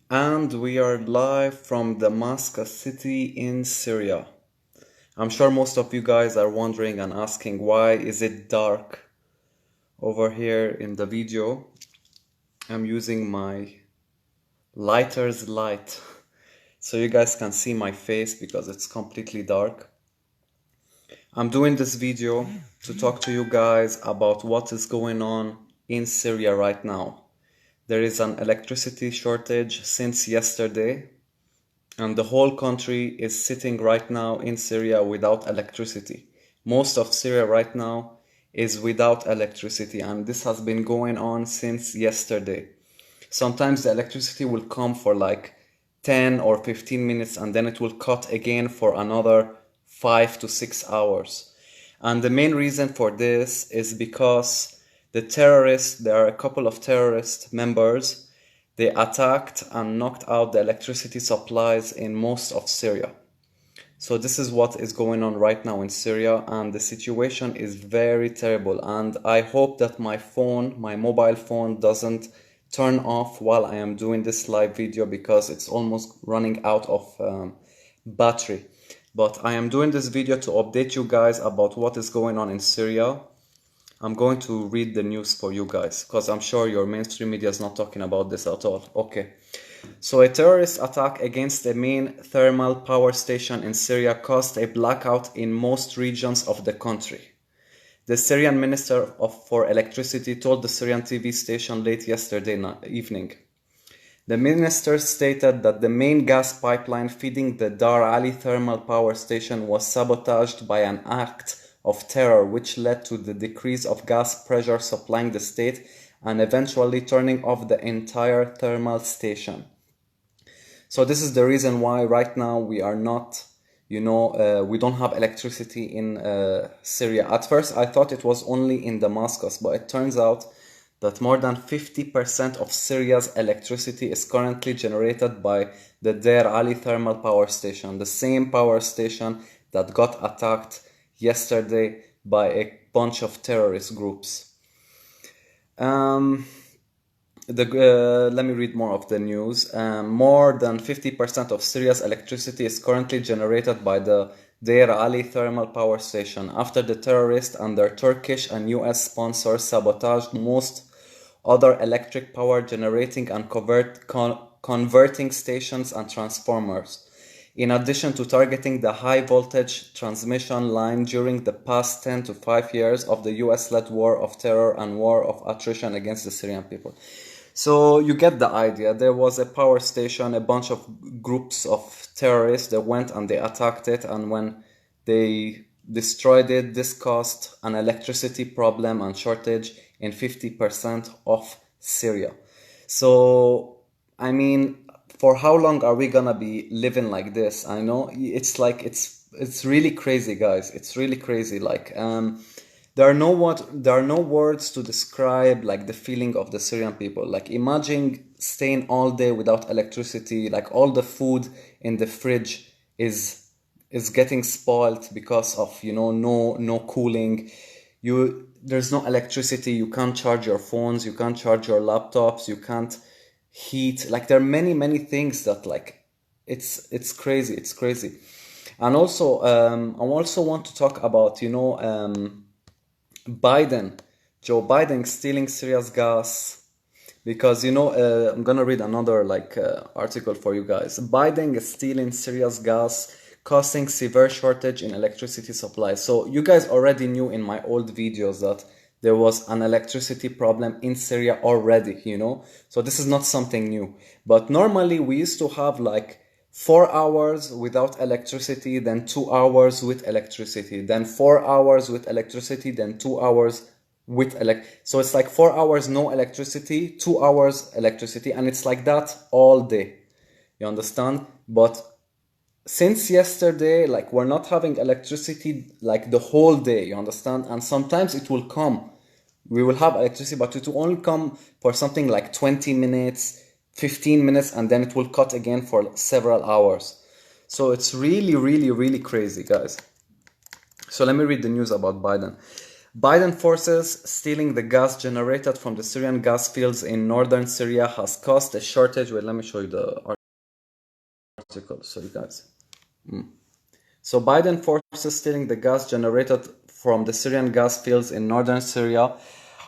And we are live from Damascus city in Syria. I'm sure most of you guys are wondering and asking why is it dark over here in the video. I'm using my lighter's light so you guys can see my face because it's completely dark. I'm doing this video to talk to you guys about what is going on in Syria right now. There is an electricity shortage since yesterday. And the whole country is sitting right now in Syria without electricity. Most of Syria right now is without electricity, and this has been going on since yesterday. Sometimes the electricity will come for like 10 or 15 minutes and then it will cut again for another 5 to 6 hours. And the main reason for this is because there are a couple of terrorist members. They attacked and knocked out the electricity supplies in most of Syria. So this is what is going on right now in Syria, and the situation is very terrible. And I hope that my mobile phone doesn't turn off while I am doing this live video because it's almost running out of battery. But I am doing this video to update you guys about what is going on in Syria. I'm going to read the news for you guys because I'm sure your mainstream media is not talking about this at all. Okay. So a terrorist attack against a main thermal power station in Syria caused a blackout in most regions of the country. The Syrian Minister for Electricity told the Syrian TV station late yesterday evening. The minister stated that the main gas pipeline feeding the Dar Ali thermal power station was sabotaged by an act of terror, which led to the decrease of gas pressure supplying the state and eventually turning off the entire thermal station. So this is the reason why right now we are not, we don't have electricity in Syria. At first I thought it was only in Damascus, but it turns out that more than 50% of Syria's electricity is currently generated by the Deir Ali thermal power station, the same power station that got attacked yesterday by a bunch of terrorist groups. Let me read more of the news. More than 50% of Syria's electricity is currently generated by the Deir Ali thermal power station after the terrorists and their Turkish and US sponsors sabotaged most other electric power generating and converting stations and transformers. In addition to targeting the high voltage transmission line during the past 10 to 5 years of the US-led war of terror and war of attrition against the Syrian people. So you get the idea. There was a power station, a bunch of groups of terrorists that went and they attacked it, and when they destroyed it, this caused an electricity problem and shortage in 50% of Syria. So, I mean, for how long are we gonna be living like this? I know it's like it's really crazy, guys. It's really crazy. Like there are no words to describe like the feeling of the Syrian people. Like imagine staying all day without electricity. Like all the food in the fridge is getting spoiled because of no cooling. There's no electricity. You can't charge your phones. You can't charge your laptops. You can't heat. Like there are many things that like it's crazy. And also I also want to talk about Joe Biden stealing Syria's gas, because I'm gonna read another article for you guys. Biden is stealing Syria's gas, causing severe shortage in electricity supply. So you guys already knew in my old videos that there was an electricity problem in Syria already, so this is not something new. But normally we used to have like 4 hours without electricity, then 2 hours with electricity, then 4 hours with electricity, then 2 hours with so it's like 4 hours no electricity, 2 hours electricity, and it's like that all day. You understand? But since yesterday, like we're not having electricity like the whole day, you understand? And sometimes it will come. We will have electricity, but it will only come for something like 20 minutes, 15 minutes, and then it will cut again for several hours. So it's really crazy, guys. So let me read the news about Biden. Biden forces stealing the gas generated from the Syrian gas fields in northern Syria has caused a shortage. Wait, let me show you the article. Sorry, guys. So Biden forces stealing the gas generated from the Syrian gas fields in northern Syria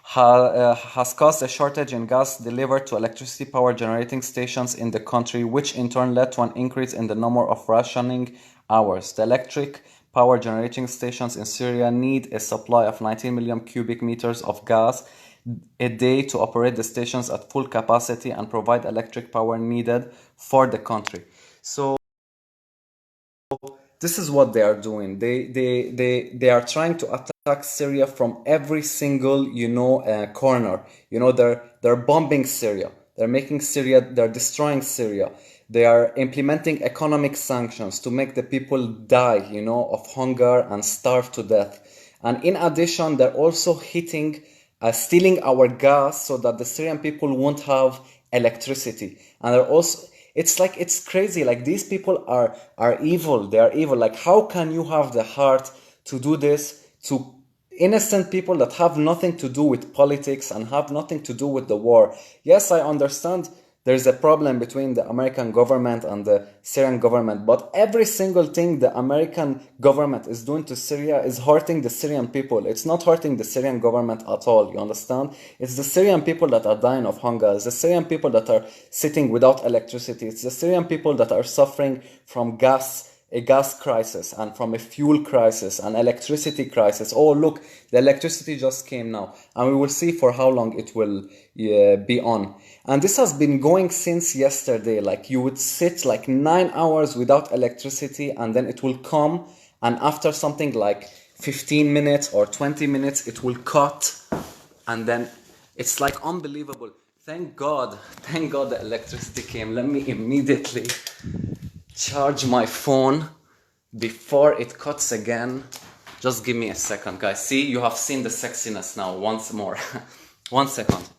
has caused a shortage in gas delivered to electricity power generating stations in the country, which in turn led to an increase in the number of rationing hours. The electric power generating stations in Syria need a supply of 19 million cubic meters of gas a day to operate the stations at full capacity and provide electric power needed for the country. So this is what they are doing. They are trying to attack Syria from every single corner. They're bombing Syria. They're making Syria. They're destroying Syria. They are implementing economic sanctions to make the people die, of hunger and starve to death. And in addition, they're also stealing our gas so that the Syrian people won't have electricity. And they're also, it's crazy. Like, these people are evil. They are evil. Like, how can you have the heart to do this to innocent people that have nothing to do with politics and have nothing to do with the war? Yes, I understand there's a problem between the American government and the Syrian government, but every single thing the American government is doing to Syria is hurting the Syrian people. It's not hurting the Syrian government at all, you understand? It's the Syrian people that are dying of hunger. It's the Syrian people that are sitting without electricity. It's the Syrian people that are suffering from a gas crisis and from a fuel crisis, an electricity crisis. Oh, look, the electricity just came now, and we will see for how long it will be on. And this has been going since yesterday. Like, you would sit like 9 hours without electricity, and then it will come, and after something like 15 minutes or 20 minutes, it will cut, and then it's like unbelievable. Thank God the electricity came. Let me immediately charge my phone before it cuts again. Just give me a second, guys. See, you have seen the sexiness now once more. 1 second.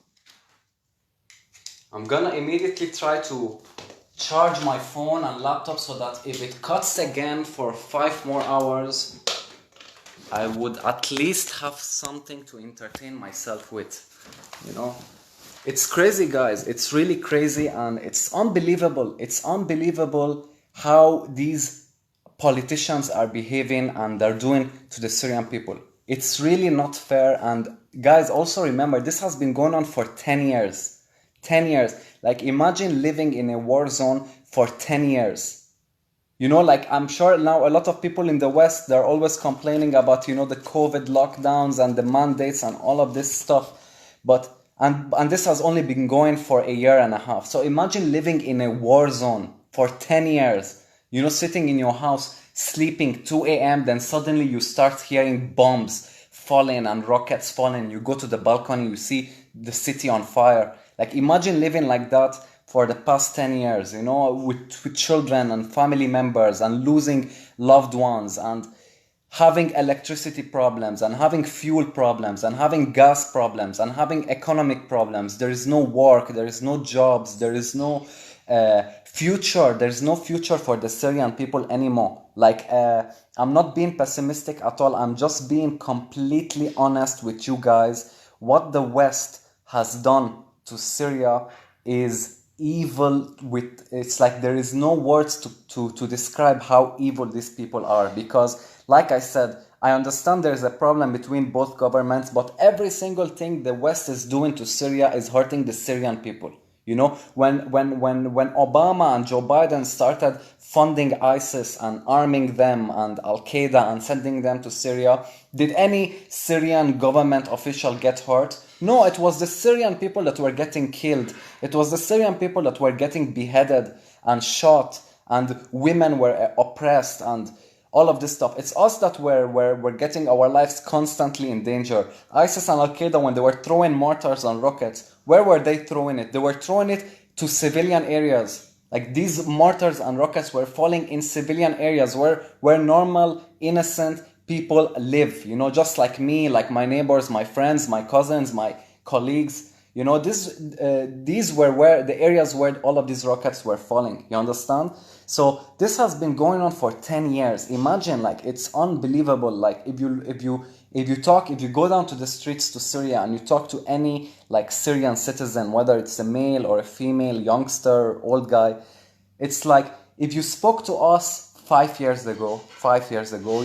I'm gonna immediately try to charge my phone and laptop so that if it cuts again for 5 more hours, I would at least have something to entertain myself with, It's crazy, guys. It's really crazy, and it's unbelievable. It's unbelievable how these politicians are behaving and they're doing to the Syrian people. It's really not fair. And guys, also remember, this has been going on for 10 years. 10 years. Like, imagine living in a war zone for 10 years. Like, I'm sure now a lot of people in the West, they're always complaining about, the COVID lockdowns and the mandates and all of this stuff. But and this has only been going for a year and a half. So imagine living in a war zone for 10 years, sitting in your house, sleeping 2 a.m., then suddenly you start hearing bombs falling and rockets falling. You go to the balcony, you see the city on fire. Like, imagine living like that for the past 10 years, with children and family members, and losing loved ones, and having electricity problems, and having fuel problems, and having gas problems, and having economic problems. There is no work, there is no jobs, there is no future. There's no future for the Syrian people anymore. Like, I'm not being pessimistic at all. I'm just being completely honest with you guys. What the West has done to Syria is evil. It's like there is no words to describe how evil these people are. Because, like I said, I understand there's a problem between both governments, but every single thing the West is doing to Syria is hurting the Syrian people. When Obama and Joe Biden started funding ISIS and arming them and Al-Qaeda and sending them to Syria, did any Syrian government official get hurt? No, it was the Syrian people that were getting killed. It was the Syrian people that were getting beheaded and shot, and women were oppressed, and all of this stuff. It's us that were getting our lives constantly in danger. ISIS and Al-Qaeda, when they were throwing mortars and rockets, where were they throwing it? They were throwing it to civilian areas. Like, these mortars and rockets were falling in civilian areas where normal, innocent people live. Just like me, like my neighbors, my friends, my cousins, my colleagues. These were where the areas where all of these rockets were falling. You understand? So this has been going on for 10 years. Imagine, like, it's unbelievable. Like, if you If you go down to the streets to Syria and you talk to any like Syrian citizen, whether it's a male or a female, youngster, old guy, it's like if you spoke to us 5 years ago,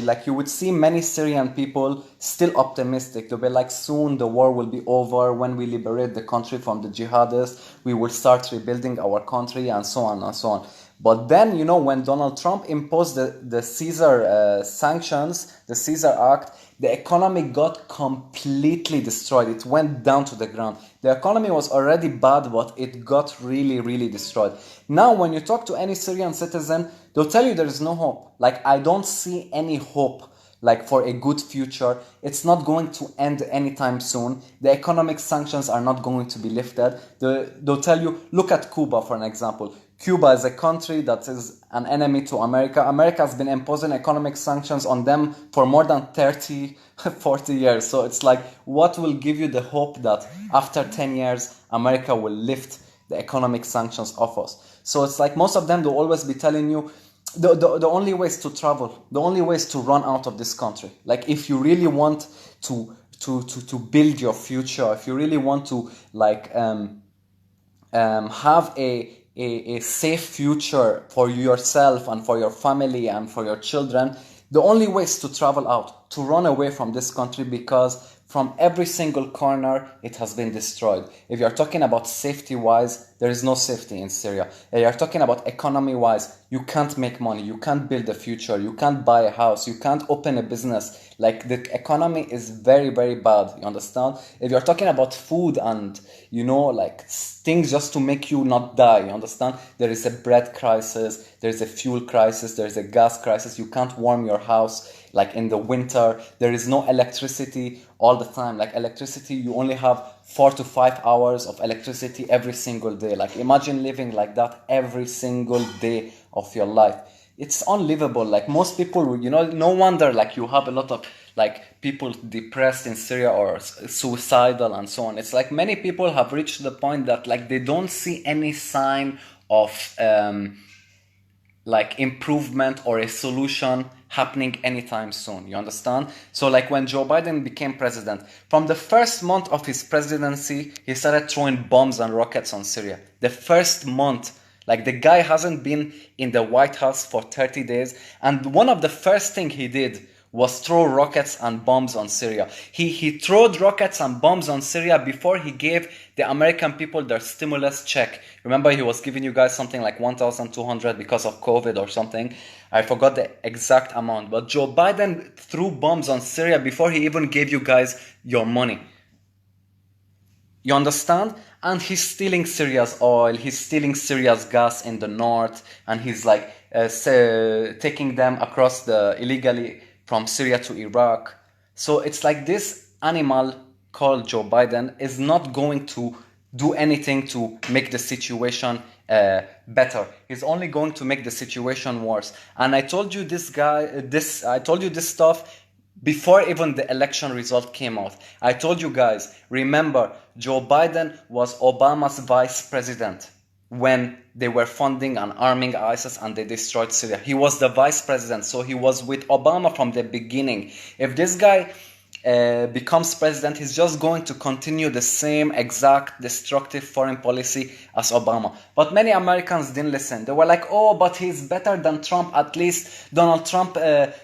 like you would see many Syrian people still optimistic. They'll be like, soon the war will be over. When we liberate the country from the jihadists, we will start rebuilding our country, and so on and so on. But then, when Donald Trump imposed the Caesar sanctions, the Caesar Act, the economy got completely destroyed. It went down to the ground. The economy was already bad, but it got really, really destroyed. Now, when you talk to any Syrian citizen, they'll tell you there is no hope. Like, I don't see any hope, like, for a good future. It's not going to end anytime soon. The economic sanctions are not going to be lifted. They'll tell you, look at Cuba, for an example. Cuba is a country that is an enemy to America. America has been imposing economic sanctions on them for more than 30, 40 years. So it's like, what will give you the hope that after 10 years, America will lift the economic sanctions off us? So it's like most of them, they'll always be telling you, the only way is to travel. The only way is to run out of this country. Like, if you really want to build your future, if you really want to have a safe future for yourself and for your family and for your children, the only way is to travel out, to run away from this country, because from every single corner it has been destroyed. If you're talking about safety-wise, there is no safety in Syria. If you're talking about economy-wise, you can't make money, you can't build a future, you can't buy a house, you can't open a business. Like, the economy is very, very bad, you understand? If you're talking about food and, like things just to make you not die, you understand? There is a bread crisis, there's a fuel crisis, there's a gas crisis. You can't warm your house, like in the winter. There is no electricity all the time. Like, electricity, you only have 4 to 5 hours of electricity every single day. Like, imagine living like that every single day of your life. It's unlivable. Like, most people, no wonder like you have a lot of like people depressed in Syria or suicidal and so on. It's like many people have reached the point that like they don't see any sign of like improvement or a solution happening anytime soon, you understand? So like when Joe Biden became president, from the first month of his presidency, he started throwing bombs and rockets on Syria. The first month, like the guy hasn't been in the White House for 30 days, and one of the first thing he did was throw rockets and bombs on Syria. He threw rockets and bombs on Syria before he gave the American people their stimulus check. Remember, he was giving you guys something like 1,200 because of COVID or something. I forgot the exact amount. But Joe Biden threw bombs on Syria before he even gave you guys your money. You understand? And he's stealing Syria's oil, he's stealing Syria's gas in the north, and he's like taking them across illegally from Syria to Iraq. So it's like this animal called Joe Biden is not going to do anything to make the situation better. He's only going to make the situation worse. And I told you this stuff before even the election result came out. I told you guys, remember, Joe Biden was Obama's vice president when they were funding and arming ISIS and they destroyed Syria. He was the vice president, so he was with Obama from the beginning. If this guy becomes president, he's just going to continue the same exact destructive foreign policy as Obama. But many Americans didn't listen. They were like, oh, but he's better than Trump. At least Donald Trump,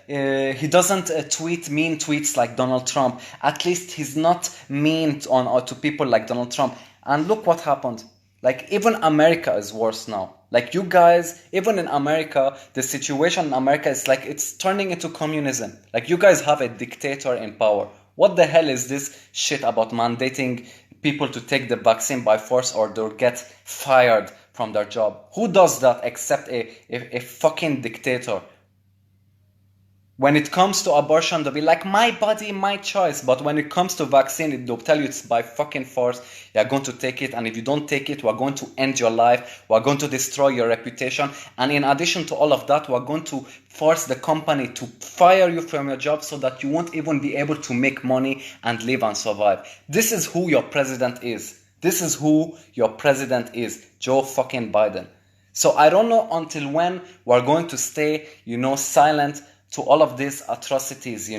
he doesn't tweet mean tweets like Donald Trump. At least he's not mean to people like Donald Trump. And look what happened. Like, even America is worse now. Like, you guys, even in America, the situation in America is like, it's turning into communism. Like, you guys have a dictator in power. What the hell is this shit about mandating people to take the vaccine by force or they'll get fired from their job? Who does that except a fucking dictator? When it comes to abortion, they'll be like, my body, my choice. But when it comes to vaccine, they'll tell you it's by fucking force. You're going to take it. And if you don't take it, we're going to end your life. We're going to destroy your reputation. And in addition to all of that, we're going to force the company to fire you from your job so that you won't even be able to make money and live and survive. This is who your president is. This is who your president is. Joe fucking Biden. So I don't know until when we're going to stay, silent to all of these atrocities,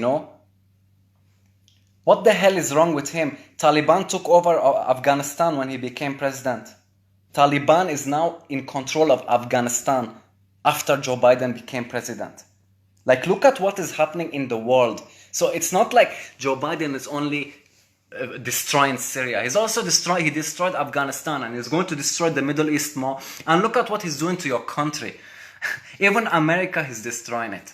What the hell is wrong with him? Taliban took over Afghanistan when he became president. Taliban is now in control of Afghanistan after Joe Biden became president. Like, look at what is happening in the world. So it's not like Joe Biden is only destroying Syria. He destroyed Afghanistan, and he's going to destroy the Middle East more. And look at what he's doing to your country. Even America is destroying it.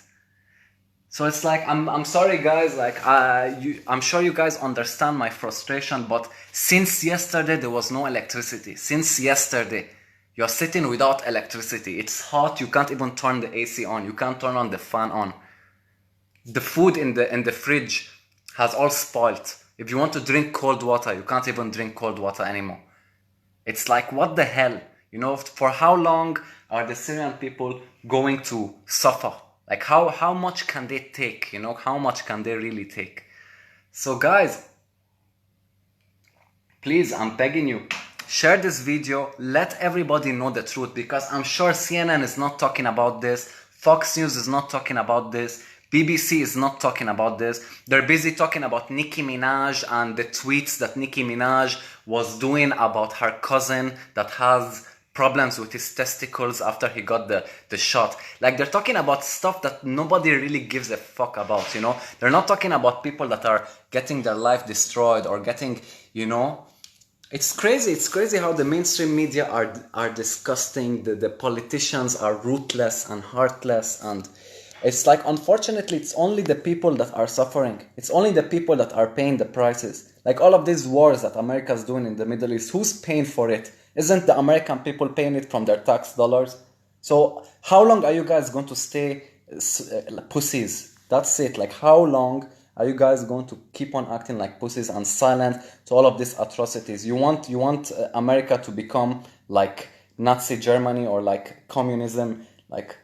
So it's like, I'm sorry guys, like I'm sure you guys understand my frustration, but since yesterday there was no electricity. Since yesterday you're sitting without electricity. It's hot, you can't even turn the AC on, you can't turn on the fan on. The food in the fridge has all spoiled. If you want to drink cold water, you can't even drink cold water anymore. It's like, what the hell? You know, for how long are the Syrian people going to suffer? Like, how much can they take? You know, how much can they really take? So guys, please, I'm begging you, share this video, let everybody know the truth, because I'm sure CNN is not talking about this, Fox News is not talking about this, BBC is not talking about this. They're busy talking about Nicki Minaj and the tweets that Nicki Minaj was doing about her cousin that has problems with his testicles after he got the shot. Like, they're talking about stuff that nobody really gives a fuck about, you know? They're not talking about people that are getting their life destroyed or getting, you know? It's crazy how the mainstream media are disgusting, the politicians are ruthless and heartless, and it's like, unfortunately, it's only the people that are suffering. It's only the people that are paying the prices. Like, all of these wars that America's doing in the Middle East, who's paying for it? Isn't the American people paying it from their tax dollars? So how long are you guys going to stay pussies? That's it. Like, how long are you guys going to keep on acting like pussies and silent to all of these atrocities? You want America to become like Nazi Germany or like communism? Like,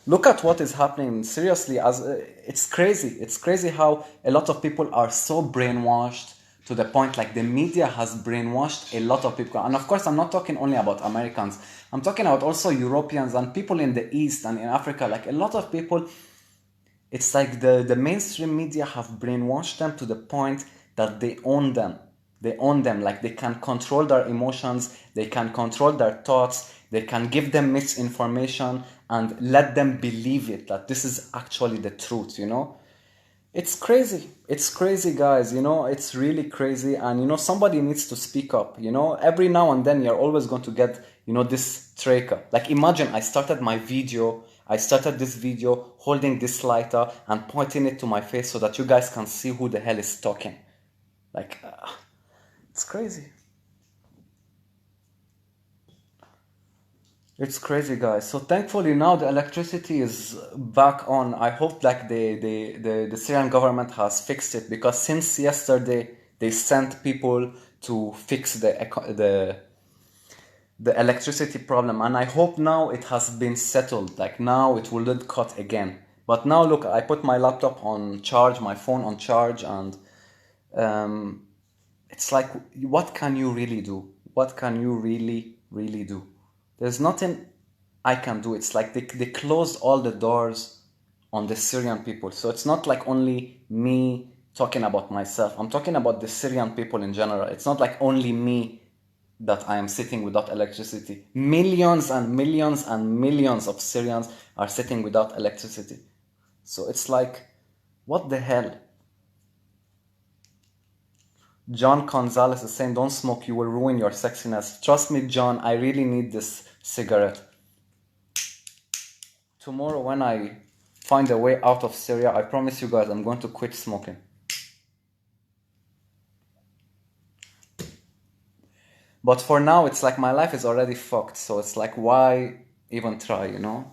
look at what is happening. Seriously, it's crazy. It's crazy how a lot of people are so brainwashed, to the point like the media has brainwashed a lot of people. And of course, I'm not talking only about Americans. I'm talking about also Europeans and people in the East and in Africa. Like, a lot of people, it's like the mainstream media have brainwashed them to the point that they own them. They own them. Like, they can control their emotions. They can control their thoughts. They can give them misinformation and let them believe it, that this is actually the truth, you know? It's crazy. It's crazy, guys. You know, it's really crazy. And, you know, somebody needs to speak up. You know, every now and then you're always going to get, you know, this Treka. Like, imagine I started this video holding this lighter and pointing it to my face so that you guys can see who the hell is talking. Like, it's crazy. It's crazy, guys. So thankfully now the electricity is back on. I hope like the Syrian government has fixed it, because since yesterday they sent people to fix the electricity problem, and I hope now it has been settled. Like, now it will not cut again. But now look, I put my laptop on charge, my phone on charge, and it's like, what can you really do? What can you really do? There's nothing I can do. It's like they closed all the doors on the Syrian people. So it's not like only me talking about myself. I'm talking about the Syrian people in general. It's not like only me that I am sitting without electricity. Millions and millions and millions of Syrians are sitting without electricity. So it's like, what the hell? John Gonzalez is saying, don't smoke, you will ruin your sexiness. Trust me, John, I really need this cigarette. Tomorrow when I find a way out of Syria, I promise you guys I'm going to quit smoking. But for now, it's like my life is already fucked. So it's like, why even try, you know?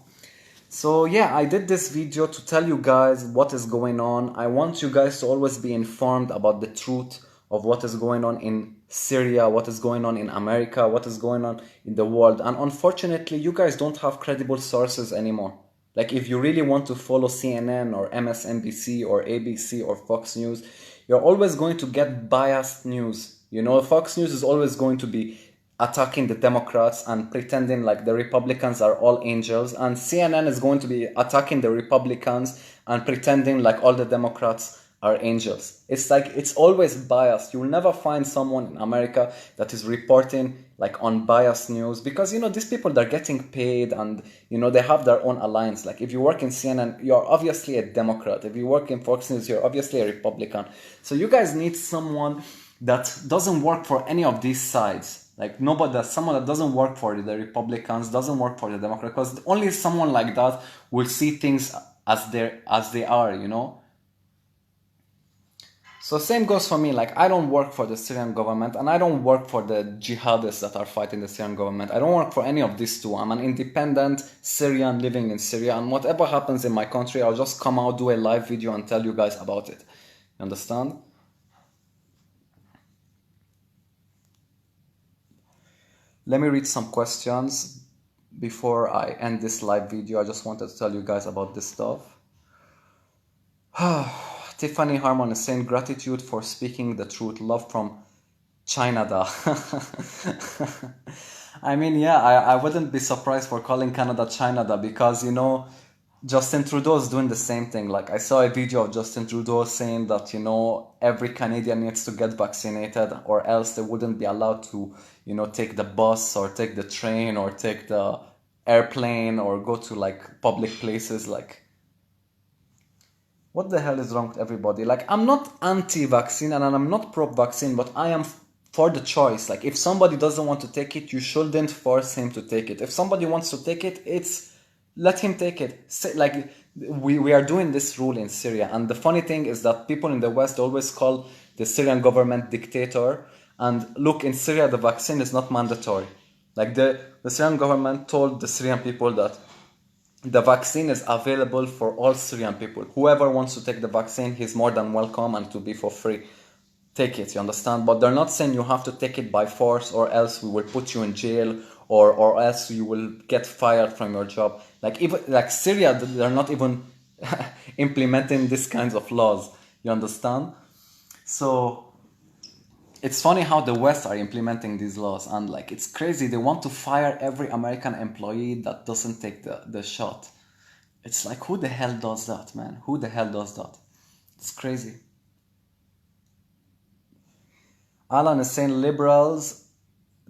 So yeah, I did this video to tell you guys what is going on. I want you guys to always be informed about the truth of what is going on in Syria, what is going on in America, what is going on in the world. And unfortunately, you guys don't have credible sources anymore. Like, if you really want to follow CNN or MSNBC or ABC or Fox News, you're always going to get biased news. You know, Fox News is always going to be attacking the Democrats and pretending like the Republicans are all angels. And CNN is going to be attacking the Republicans and pretending like all the Democrats are angels. It's like, it's always biased. You will never find someone in America that is reporting like on biased news, because, you know, these people, they're getting paid, and, you know, they have their own alliance. Like, if you work in CNN, you're obviously a Democrat. If you work in Fox News, you're obviously a Republican. So you guys need someone that doesn't work for any of these sides. Like, someone that doesn't work for the Republicans, doesn't work for the Democrats, because only someone like that will see things as they are, you know. So same goes for me. Like, I don't work for the Syrian government, and I don't work for the jihadists that are fighting the Syrian government. I don't work for any of these two. I'm an independent Syrian living in Syria, and whatever happens in my country, I'll just come out, do a live video, and tell you guys about it. You understand? Let me read some questions before I end this live video. I just wanted to tell you guys about this stuff. Tiffany Harmon is saying, gratitude for speaking the truth. Love from Canada. I mean, yeah, I wouldn't be surprised for calling Canada Canada, because, you know, Justin Trudeau is doing the same thing. Like, I saw a video of Justin Trudeau saying that, you know, every Canadian needs to get vaccinated, or else they wouldn't be allowed to, you know, take the bus or take the train or take the airplane or go to like public places. Like, what the hell is wrong with everybody? Like, I'm not anti-vaccine and I'm not pro-vaccine, but I am for the choice. Like, if somebody doesn't want to take it, you shouldn't force him to take it. If somebody wants to take it, let him take it. Like, we are doing this rule in Syria, and the funny thing is that people in the West always call the Syrian government dictator. And look, in Syria, the vaccine is not mandatory. Like, the Syrian government told the Syrian people that the vaccine is available for all Syrian people. Whoever wants to take the vaccine, he's more than welcome, and to be for free. Take it, you understand? But they're not saying you have to take it by force, or else we will put you in jail, or else you will get fired from your job. Like, even like Syria, they're not even implementing these kinds of laws. You understand? So it's funny how the West are implementing these laws, and like, it's crazy. They want to fire every American employee that doesn't take the shot. It's like, who the hell does that, man? Who the hell does that? It's crazy. Alan is saying liberals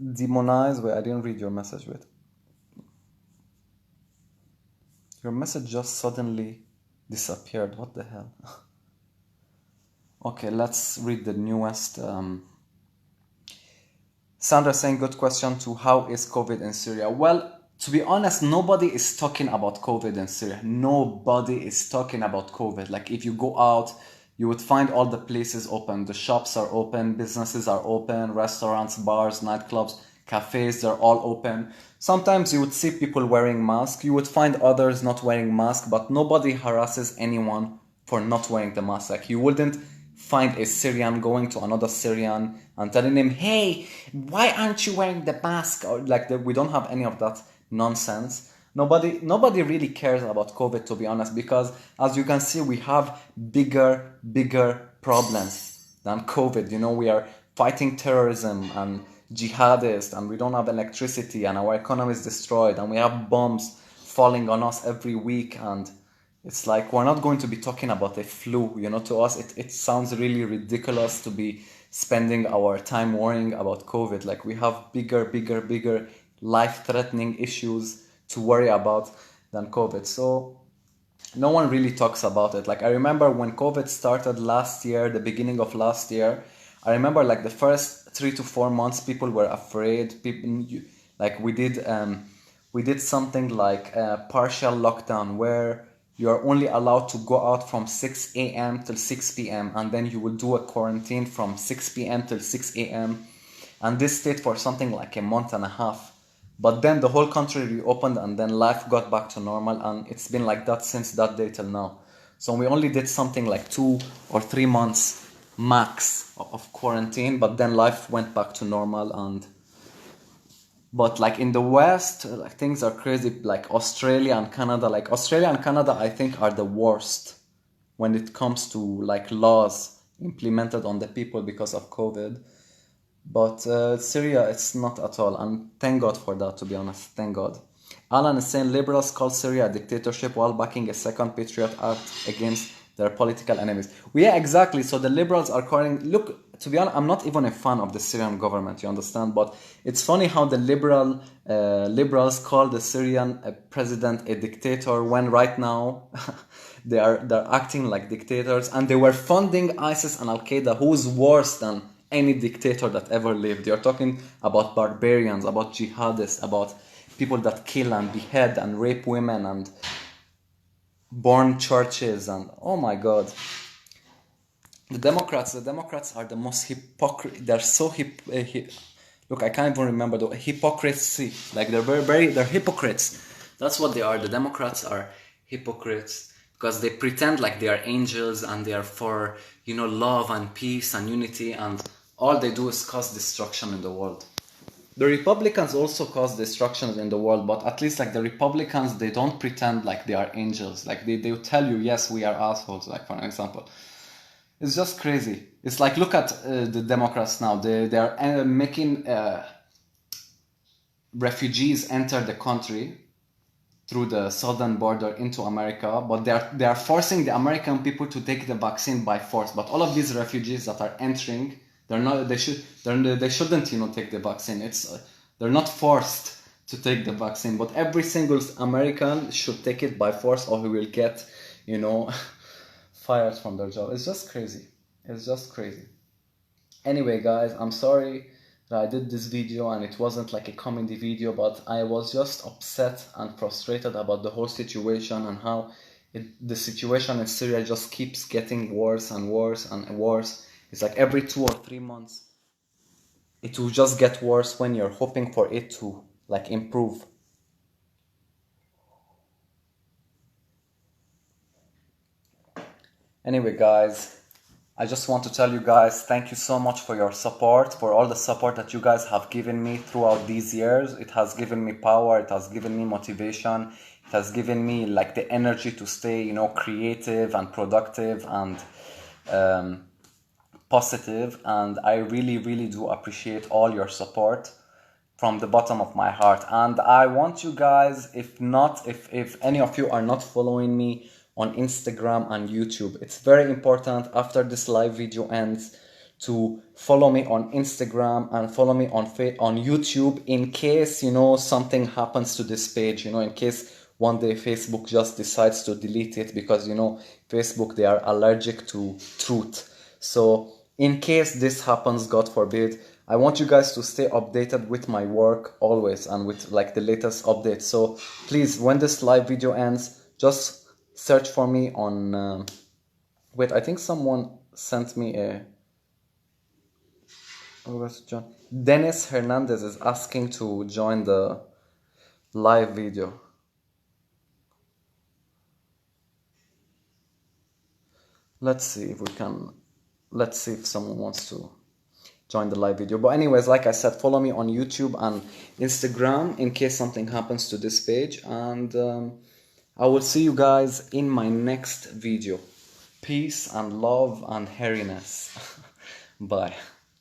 demonize. Wait, I didn't read your message. Wait. Your message just suddenly disappeared. What the hell? Okay, let's read the newest. Sandra saying, good question to how is COVID in Syria? Well, to be honest, nobody is talking about COVID in Syria. Nobody is talking about COVID. Like, if you go out, you would find all the places open. The shops are open, businesses are open, restaurants, bars, nightclubs, cafes, they're all open. Sometimes you would see people wearing masks. You would find others not wearing masks, but nobody harasses anyone for not wearing the mask. Like, you wouldn't find a Syrian going to another Syrian and telling him, hey, why aren't you wearing the mask? Or like, we don't have any of that nonsense. Nobody really cares about COVID, to be honest, because as you can see, we have bigger problems than COVID. You know, we are fighting terrorism and jihadists, and we don't have electricity, and our economy is destroyed, and we have bombs falling on us every week, and it's like, we're not going to be talking about a flu. You know, to us, it sounds really ridiculous to be spending our time worrying about COVID. Like, we have bigger life-threatening issues to worry about than COVID. So no one really talks about it. Like, I remember when COVID started last year, the beginning of last year, I remember like the first 3 to 4 months, people were afraid. Like, we did something like a partial lockdown where you are only allowed to go out from 6 a.m. till 6 p.m. and then you will do a quarantine from 6 p.m. till 6 a.m. And this stayed for something like a month and a half. But then the whole country reopened, and then life got back to normal, and it's been like that since that day till now. So we only did something like 2 or 3 months max of quarantine, but then life went back to normal. But like in the West, like, things are crazy. Like Australia and Canada, I think are the worst when it comes to like laws implemented on the people because of COVID. But Syria, it's not at all, and thank God for that, to be honest. Thank God. Alan is saying liberals call Syria a dictatorship while backing a second Patriot Act against They're political enemies. Well, yeah, exactly. So the liberals are calling. Look, to be honest, I'm not even a fan of the Syrian government. You understand? But it's funny how the liberals call the Syrian president a dictator when right now they're acting like dictators, and they were funding ISIS and Al Qaeda, who is worse than any dictator that ever lived. You're talking about barbarians, about jihadists, about people that kill and behead and rape women and burn churches, and oh my god. The Democrats are the most hypocrite. They're so look, I can't even remember the hypocrisy. Like they're hypocrites. That's what they are. The Democrats are hypocrites because they pretend like they are angels and they are for, you know, love and peace and unity, and all they do is cause destruction in the world. The Republicans also cause destruction in the world, but at least like the Republicans, they don't pretend like they are angels. Like they will tell you, yes, we are assholes, like for an example. It's just crazy. It's like, look at the Democrats now. They are making refugees enter the country through the southern border into America, but they are forcing the American people to take the vaccine by force. But all of these refugees that are entering, they shouldn't, you know, take the vaccine. They're not forced to take the vaccine, but every single American should take it by force, or he will get, you know, fired from their job. It's just crazy. It's just crazy. Anyway, guys, I'm sorry that I did this video and it wasn't like a comedy video, but I was just upset and frustrated about the whole situation and how the situation in Syria just keeps getting worse and worse and worse. It's like every 2 or 3 months it will just get worse when you're hoping for it to like improve. Anyway, guys, I just want to tell you guys, thank you so much for your support, for all the support that you guys have given me throughout these years. It has given me power, it has given me motivation, it has given me like the energy to stay, you know, creative and productive and positive. And I really, really do appreciate all your support from the bottom of my heart. And I want you guys, if any of you are not following me on Instagram and YouTube, it's very important after this live video ends to follow me on Instagram and follow me on YouTube, in case, you know, something happens to this page, you know, in case one day Facebook just decides to delete it, because, you know, Facebook, they are allergic to truth. So in case this happens, God forbid, I want you guys to stay updated with my work always and with like the latest updates. So please, when this live video ends, just search for me on wait, I think someone sent me a John. Dennis Hernandez is asking to join the live video. Let's see if someone wants to join the live video. But anyways, like I said, follow me on YouTube and Instagram in case something happens to this page, and I will see you guys in my next video. Peace and love and hairiness. Bye.